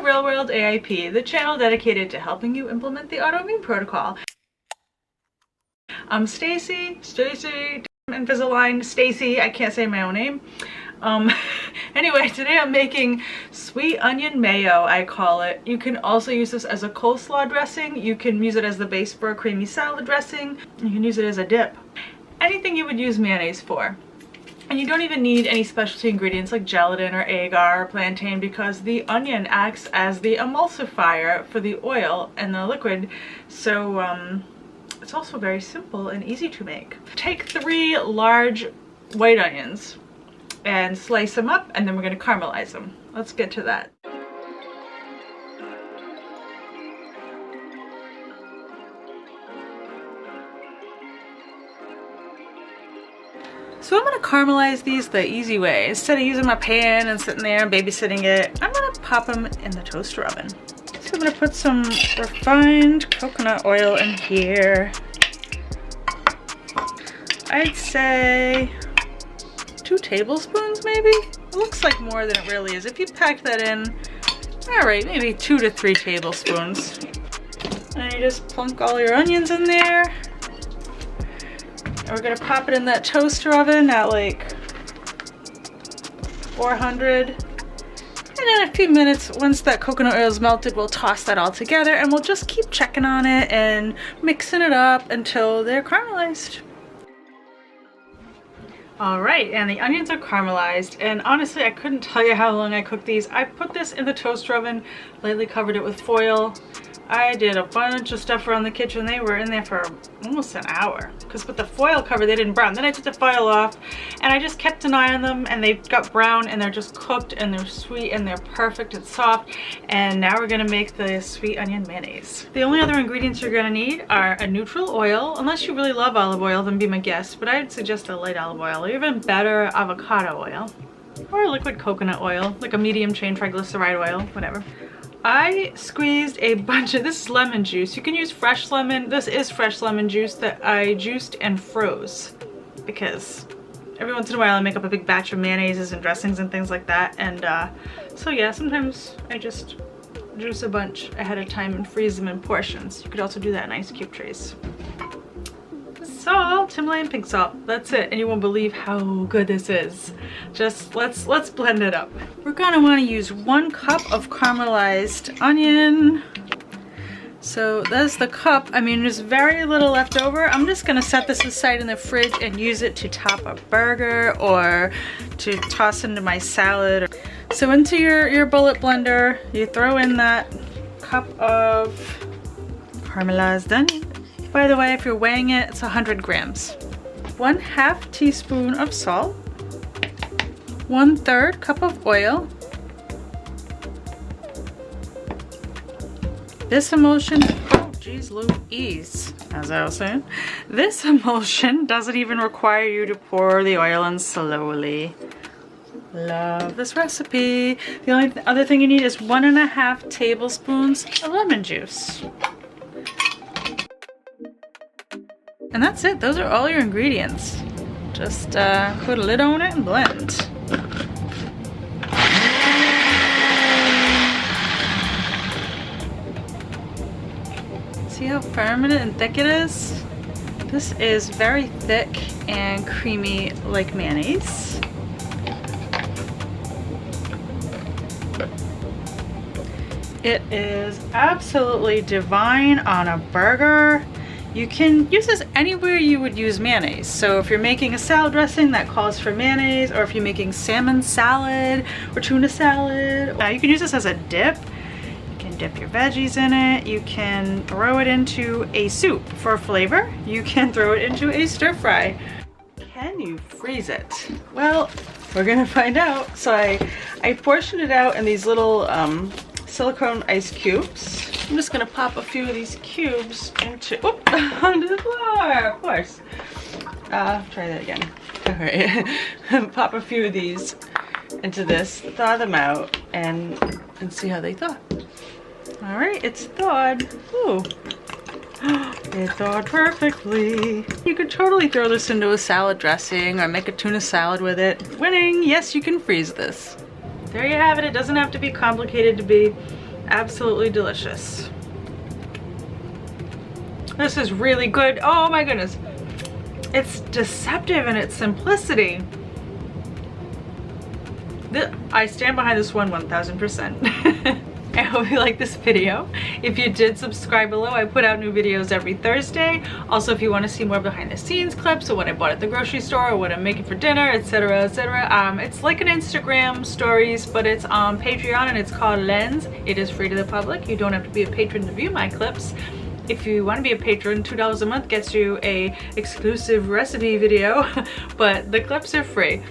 Real World AIP, the channel dedicated to helping you implement the autoimmune protocol. I'm Stacy, Invisalign, Stacy, I can't say my own name. Anyway, today I'm making sweet onion mayo, I call it. You can also use this as a coleslaw dressing. You can use it as the base for a creamy salad dressing. You can use it as a dip. Anything you would use mayonnaise for. And you don't even need any specialty ingredients like gelatin or agar or plantain, because the onion acts as the emulsifier for the oil and the liquid. So it's also very simple and easy to make. Take 3 large white onions and slice them up, and then we're going to caramelize them. Let's get to that. So I'm going to caramelize these the easy way. Instead of using my pan and sitting there and babysitting it, I'm going to pop them in the toaster oven. So I'm going to put some refined coconut oil in here. I'd say 2 tablespoons maybe? It looks like more than it really is. If you pack that in, all right, maybe 2 to 3 tablespoons. And you just plunk all your onions in there. And we're gonna pop it in that toaster oven at like 400. And in a few minutes, once that coconut oil is melted, we'll toss that all together and we'll just keep checking on it and mixing it up until they're caramelized. Alright, and the onions are caramelized, and honestly I couldn't tell you how long I cooked these. I put this in the toaster oven, lightly covered it with foil. I did a bunch of stuff around the kitchen. They were in there for almost an hour, because with the foil cover they didn't brown. Then I took the foil off and I just kept an eye on them, and they got brown and they're just cooked and they're sweet and they're perfect and soft. And now we're gonna make the sweet onion mayonnaise. The only other ingredients you're gonna need are a neutral oil. Unless you really love olive oil, then be my guest, but I'd suggest a light olive oil, or even better, avocado oil, or liquid coconut oil, like a medium chain triglyceride oil, whatever. I squeezed a bunch of, this is lemon juice. You can use fresh lemon. This is fresh lemon juice that I juiced and froze, because every once in a while I make up a big batch of mayonnaises and dressings and things like that. And so yeah, sometimes I just juice a bunch ahead of time and freeze them in portions. You could also do that in ice cube trays. Salt, Himalayan pink salt, that's it, and you won't believe how good this is. Just let's blend it up. We're gonna want to use 1 cup of caramelized onion. So that's the cup. I mean, there's very little left over. I'm just gonna set this aside in the fridge and use it to top a burger or to toss into my salad. So into your bullet blender, you throw in that cup of caramelized onion. By the way, if you're weighing it, it's 100 grams. 1/2 teaspoon of salt. 1/3 cup of oil. This emulsion, oh geez Louise, as I was saying, this emulsion doesn't even require you to pour the oil in slowly. Love this recipe. The only other thing you need is 1.5 tablespoons of lemon juice. And that's it. Those are all your ingredients. Just put a lid on it and blend. See how firm and thick it is? This is very thick and creamy like mayonnaise. It is absolutely divine on a burger. You can use this anywhere you would use mayonnaise. So if you're making a salad dressing that calls for mayonnaise, or if you're making salmon salad or tuna salad, you can use this as a dip. You can dip your veggies in it. You can throw it into a soup for flavor. You can throw it into a stir fry. Can you freeze it? Well, we're gonna find out. So I portioned it out in these little silicone ice cubes. I'm just gonna pop a few of these cubes onto the floor, of course. Try that again. All right, pop a few of these into this, thaw them out, and see how they thaw. All right, it's thawed. Ooh, it thawed perfectly. You could totally throw this into a salad dressing or make a tuna salad with it. Winning, yes, you can freeze this. There you have it. It doesn't have to be complicated to be absolutely delicious. This is really good. Oh my goodness. It's deceptive in its simplicity. I stand behind this one 1000%. I hope you liked this video. If you did, subscribe below. I put out new videos every Thursday. Also, if you want to see more behind the scenes clips of what I bought at the grocery store or what I'm making for dinner, etc., etc. It's like an Instagram stories, but it's on Patreon and it's called Lens. It is free to the public. You don't have to be a patron to view my clips. If you want to be a patron, $2 a month gets you a exclusive recipe video, but the clips are free.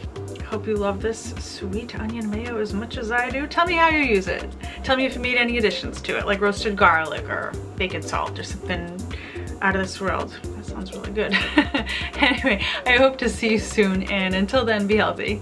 Hope you love this sweet onion mayo as much as I do. Tell me how you use it. Tell me if you made any additions to it, like roasted garlic or bacon salt or something out of this world. That sounds really good. Anyway, I hope to see you soon, and until then, be healthy.